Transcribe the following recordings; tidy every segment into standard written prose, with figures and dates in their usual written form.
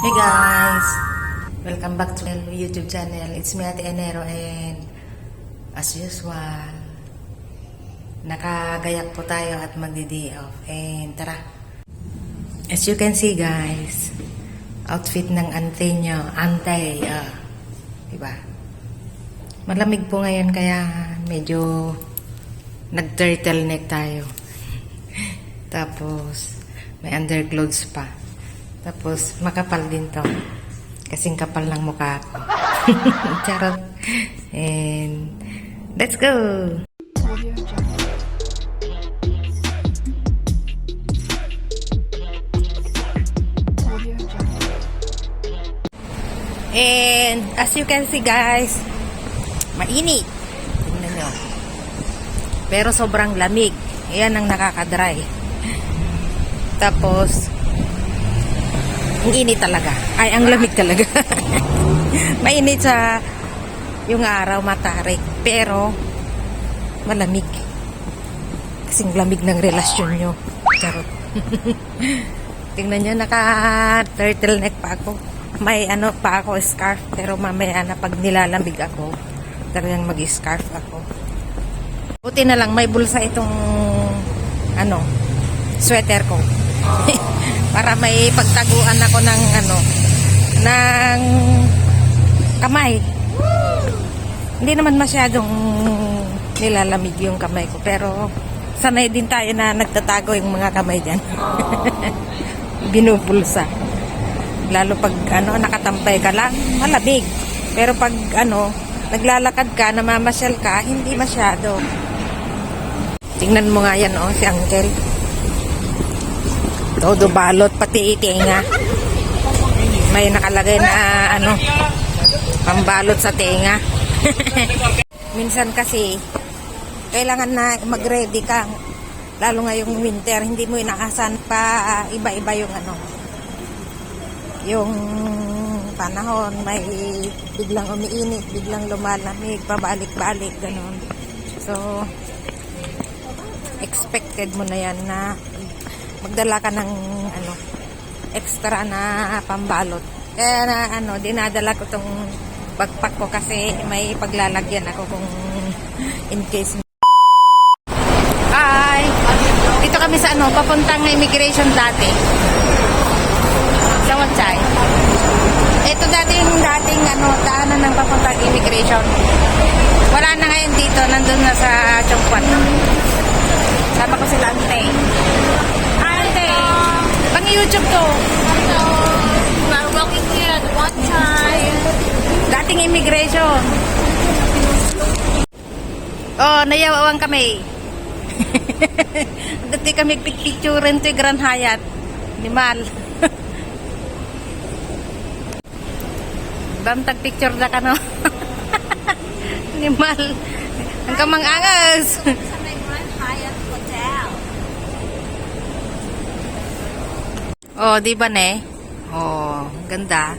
Hey guys! Welcome back to my YouTube channel. It's me, Ate Enero, and as usual, nakagayak po tayo at magdi-day off. And tara! As you can see guys, outfit ng ante nyo. Diba? Malamig po ngayon kaya medyo nag-turtleneck tayo. Tapos, may underclothes pa. Tapos, makapal din to. Kasing kapal ng mukha ko. Charot. And, let's go! And, as you can see guys, mainit. Tingnan nyo. Pero sobrang lamig. Ayan ang nakakadry. Tapos, ang init talaga. Ay, ang lamig talaga. Mainit sa yung araw, matarik. Pero, malamig. Kasing lamig ng relasyon nyo. Charot. Tingnan nyo, naka-turtleneck pa ako. May ano pa ako, scarf. Pero mamaya na pag nilalamig ako, talagang mag-scarf ako. Buti na lang, may bulsa itong sweater ko. Para may pagtaguan ako ng ng kamay. Hindi naman masyadong nilalamig yung kamay ko, pero sanay din tayo na nagtatago yung mga kamay diyan. Binubulsa. Lalo pag nakatampay ka lang, malamig. Pero pag naglalakad ka, namamasyal ka, hindi masyado. Tingnan mo nga yan, si Uncle. Todo balot, pati tenga. May nakalagay na pambalot sa tenga. Minsan kasi kailangan na mag-ready ka. Lalo ngayong winter, hindi mo inaasahan pa iba-iba yung panahon. May biglang umiinit, biglang lumalamig, pabalik-balik, ganun. So, expected mo na yan na magdala ka ng extra na pambalot. Kaya na dinadala ko tong backpack ko kasi may paglalagyan ako kung in case. Hi! Dito kami sa papuntang immigration dati. Sa Wanchay. Ito dating daanan ng papuntang immigration. Wala na ngayon dito, nandun na sa Chongquan. Sama ko sila Ante. Pang YouTube to. We're walking here at one time. Dating immigration. Oh, nayawawang kami. Dati kami picturean to Grand Hyatt. Nimal. Bam tag-picture na ka no. Nimal. Ang kamang angas. Sa may Grand Hyatt Hotel. Oh, di ba ne? Oh, ganda.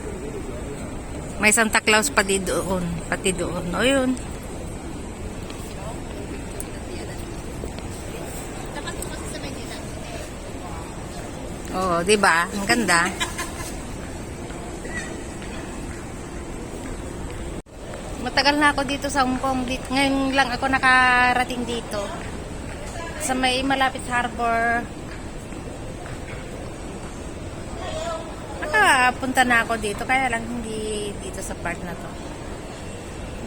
May Santa Claus pa doon, pati doon. O yun. Oh, di ba? Ang ganda. Matagal na ako dito sa Hong Kong. Ngayon lang ako nakarating dito. Sa may malapit sa harbor. Punta na ako dito, kaya lang hindi dito sa part na to.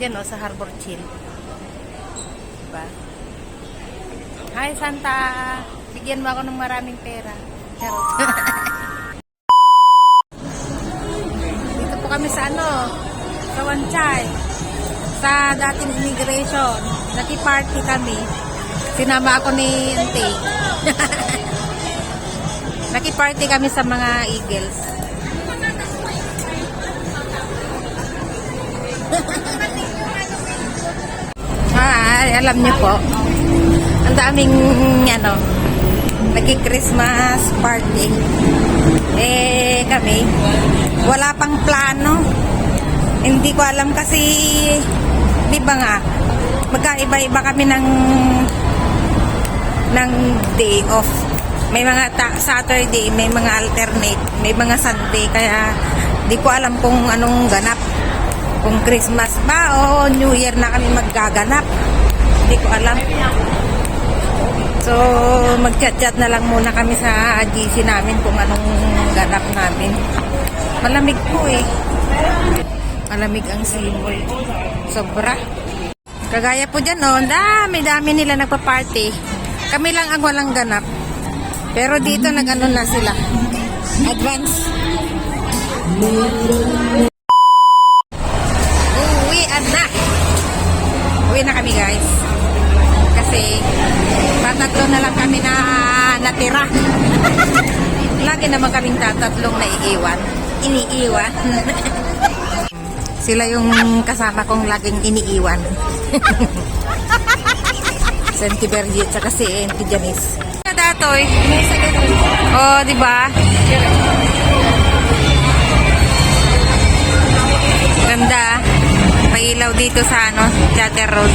Diyan sa Harbor Chill. Diba? Hi Santa, bigyan mo ako ng maraming pera. Charot. Dito po kami sa sa Wanchay, sa dating immigration. Naki-party kami. Sinama ako ni Ante. Naki-party kami sa mga Eagles. Alam niyo po, ang daming nagki-Christmas party. Kami wala pang plano. Hindi ko alam kasi di ba nga magkaiba-iba kami ng day off. May mga Saturday, may mga alternate, may mga Sunday, kaya di ko alam kung anong ganap. Kung Christmas ba o New Year na kami maggaganap. Hindi ko alam. So, mag-chat-chat na lang muna kami sa GC namin kung anong ganap namin. Malamig po eh. Malamig ang simol. Sobra. Kagaya po dyan, oh, dami nila nagpa-party. Kami lang ang walang ganap. Pero dito nag-ano na sila. Advance. Uwi na kami, guys. Kasi tatatlo na lang kami na natira. Lagi naman kaming tatatlong iniiwan. Sila yung kasama kong laging iniiwan. Si Auntie Bergie at saka si Auntie Janice. Datoy. Oh, di ba? Ganda. Pailaw dito sa Chater Road.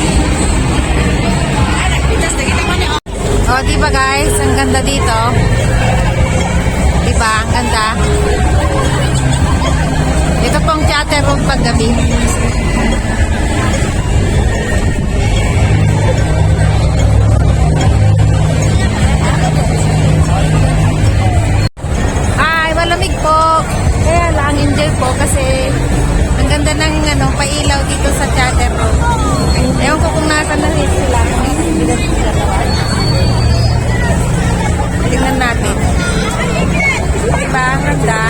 Oh, di ba guys? Ang ganda dito. Di ba? Ang ganda. Ito pong Chater Road paggabi. Malamig po. Kaya lang, enjoy po kasi ang ganda ng pailaw dito sa Chater Road. Ewan ko kung nasa na rin sila. Tingnan natin. Diba? Ang ganda.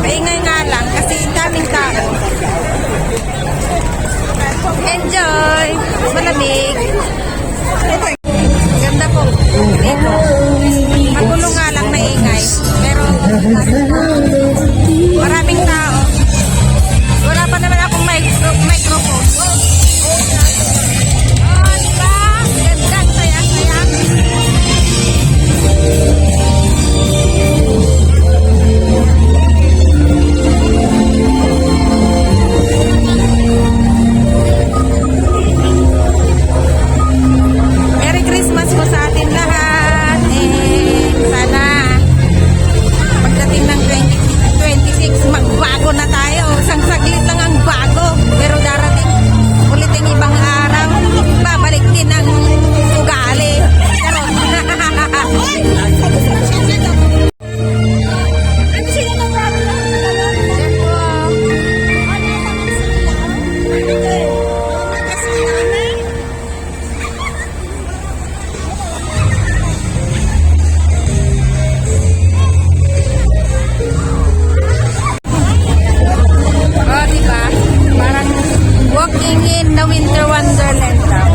Maingay nga lang kasi daming tao. Enjoy! Malamig. Ganda po. Dito. Magulo nga lang na ingay. Pero maraming tao. Wala pa naman akong microphone. Oh, diba? Ganda, saya-saya. Merry Christmas po sa atin lahat. Sana pagdating ng 2026 magbago na tayo. Isang saglit lang ang bago. Pero darating ulit ang ibang araw. Babalik din ang ugali. Charot. Walking in the winter wonderland daw.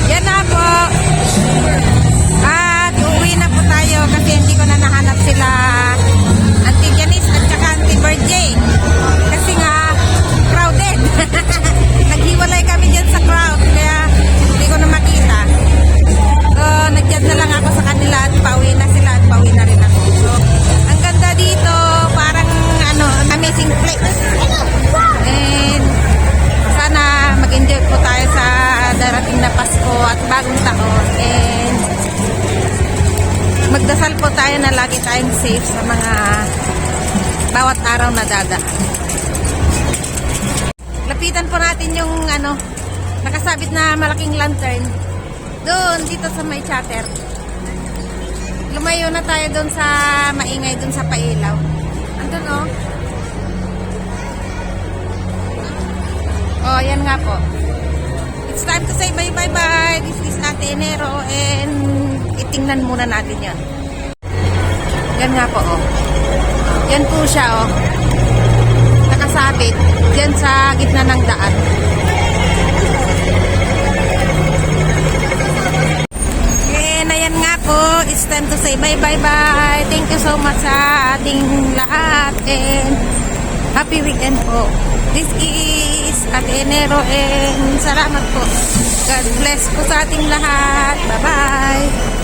Yan na po. At uwi na po tayo kasi hindi ko na nahanap sila Auntie Janice at saka Auntie Bergie. Kasi nga crowded. Naghiwalay kami dyan sa crowd kaya hindi ko na makita. So, nag-chat na lang ako sa kanila at pauwi na sila at pauwi na rin ako. So, ang ganda dito, parang amazing place. And sana mag-enjoy po tayo sa darating na Pasko at bagong taon. And magdasal po tayo na lagi tayong safe sa mga bawat araw na dadaan. Lapitan po natin yung nakasabit na malaking lantern doon dito sa may Chater. Lumayo na tayo doon sa maingay doon sa pailaw. Andun oh. Oh, yan nga po. It's time to say bye. This is Ate Enero and itingnan muna natin yan. Yan nga po oh. Yan po siya oh. Nakasabit dyan sa gitna ng daan. And ayan nga po, it's time to say bye. Thank you so much sa ating lahat and happy weekend po. This is Ate Enero and salamat po. God bless po sa ating lahat. Bye-bye.